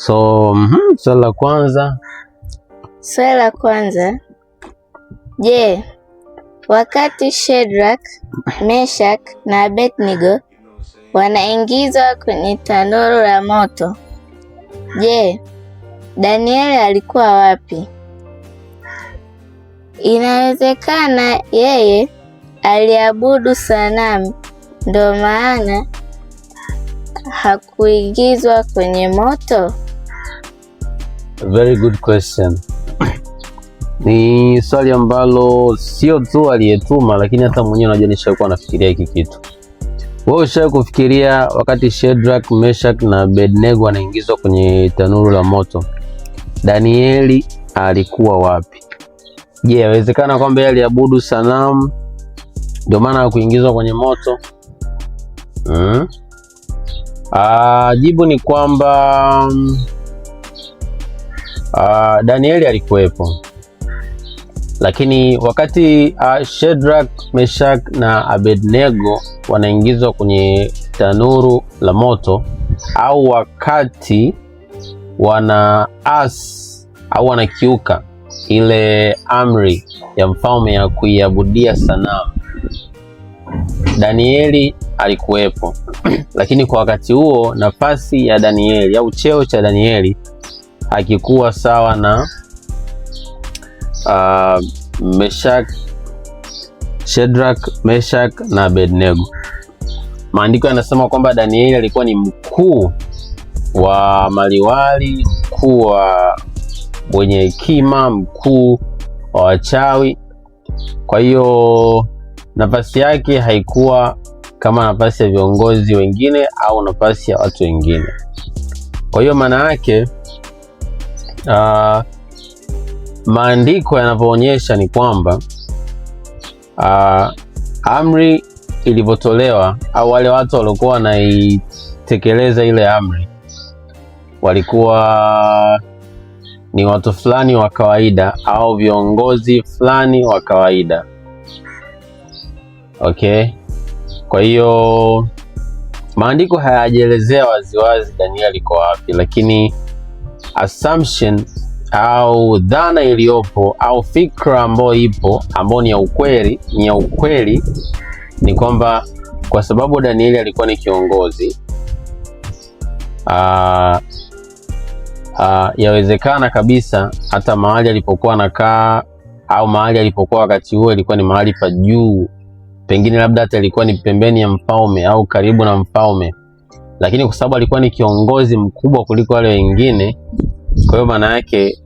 Swali la kwanza. Je, wakati Shadrach, Meshach na Abednego wanaingizwa kwenye tanuru la moto, je, Danieli alikuwa wapi? Inawezekana yeye aliabudu sanamu, ndio maana hakuingizwa kwenye moto? Very good question. Ni swali ambalo sio tu aliyetuma, lakini hata mwenyewe unajua nishakuwa nafikiria hiki kitu. Wewe ushawahi kufikiria wakati Shadrach, Meshach na Abednego wanaingizwa kwenye tanuru la moto, Danieli alikuwa wapi? Je, inawezekana kwamba yeye aliabudu sanamu ndio maana hakuingizwa kwenye moto? Jibu ni kwamba Danieli alikuwepo, lakini wakati Shadrach, Meshach na Abednego wanaingizwa kwenye tanuru la moto, au wakati wanakiuka ile amri ya mfalme ya kuiabudia sanamu, Danieli alikuwepo. Lakini kwa wakati huo nafasi ya Danieli au cheo cha Danieli hakikuwa sawa na Shadrach, Meshach na Abednego. Maandiko yanasema kwamba Danieli alikuwa ni mkuu wa maliwali, mkuu wa wenye hekima, mkuu wa wachawi. Kwa hiyo nafasi yake haikuwa kama nafasi ya viongozi wengine au nafasi ya watu wengine. Kwa hiyo maana yake maandiko yanavyoonyesha ni kwamba amri ilivyotolewa au wale watu waliokuwa wanaitekeleza ile amri walikuwa ni watu fulani wa kawaida au viongozi fulani wa kawaida. Okay? Kwa hiyo maandiko hayajaelezea waziwazi Danieli alikuwa wapi, lakini assumption au dhana iliyopo au fikra ambayo ipo ambayo ni ya ukweli ni kwamba kwa sababu Danieli alikuwa ni kiongozi, yawezekana kabisa hata mahali alipokuwa anakaa au mahali alipokuwa wakati huo ilikuwa ni mahali pa juu, pengine labda hata ilikuwa ni pembeni ya mfalme au karibu na mfalme, lakini kwa sababu alikuwa ni kiongozi mkubwa kuliko wale wengine, kwa hiyo maana yake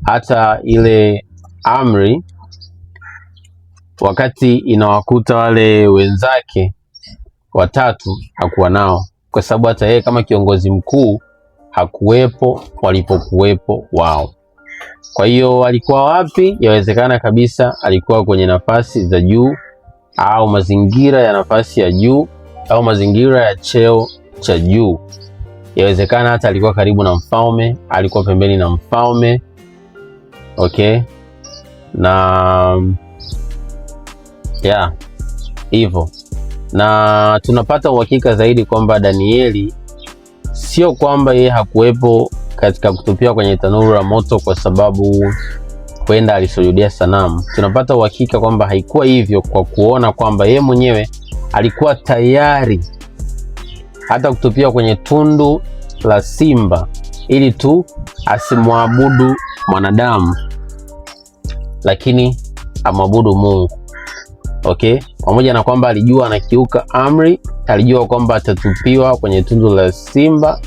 hata ile amri wakati inawakuta wale wenzake watatu hakuwa nao, kwa sababu hata yeye kama kiongozi mkuu hakuwepo walipokuwepo wao. Kwa hiyo alikuwa wapi? Yawezekana kabisa alikuwa kwenye nafasi za juu au mazingira ya nafasi ya juu au mazingira ya cheo cha juu. Yawezekana hata alikuwa karibu na mfalme, alikuwa pembeni na mfalme. Okay? Na hivyo. Na tunapata uhakika zaidi kwamba Danieli sio kwamba yeye hakuwepo katika kutupiwa kwenye tanuru la moto kwa sababu kwenda alisujudia sanamu. Tunapata uhakika kwamba haikuwa hivyo kwa kuona kwamba yeye mwenyewe alikuwa tayari hata kutupiwa kwenye tundu la simba ili tu asimwabudu mwanadamu, lakini amwabudu Mungu. Okay? Pamoja na kwamba alijua anakiuka amri, alijua kwamba atatupiwa kwenye tundu la simba,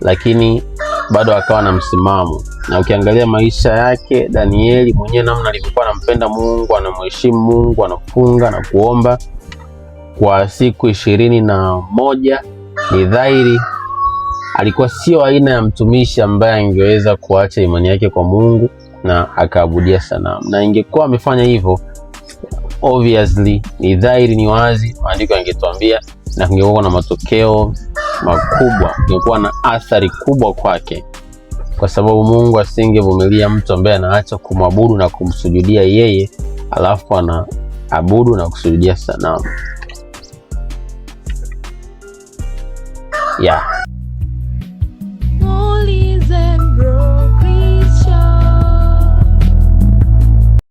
lakini bado akawa na msimamo. Na ukiangalia maisha yake Danieli mwenyewe, namna alivyokuwa anampenda Mungu, anamheshimu Mungu, anafunga na kuomba kwa siku 21, ni dhahiri alikuwa sio aina ya mtumishi ambaye angeweza kuacha imani yake kwa Mungu na akaabudia sanamu. Na ingekuwa amefanya hivyo, obviously ni dhahiri, ni wazi, maandiko yangetuambia na kungekuwa na matokeo makubwa, kungekuwa na athari kubwa kwake, kwa sababu Mungu asingevumilia mtu ambaye anaacha kumwabudu na kumsujudia yeye alafu anaabudu na kusujudia sanamu.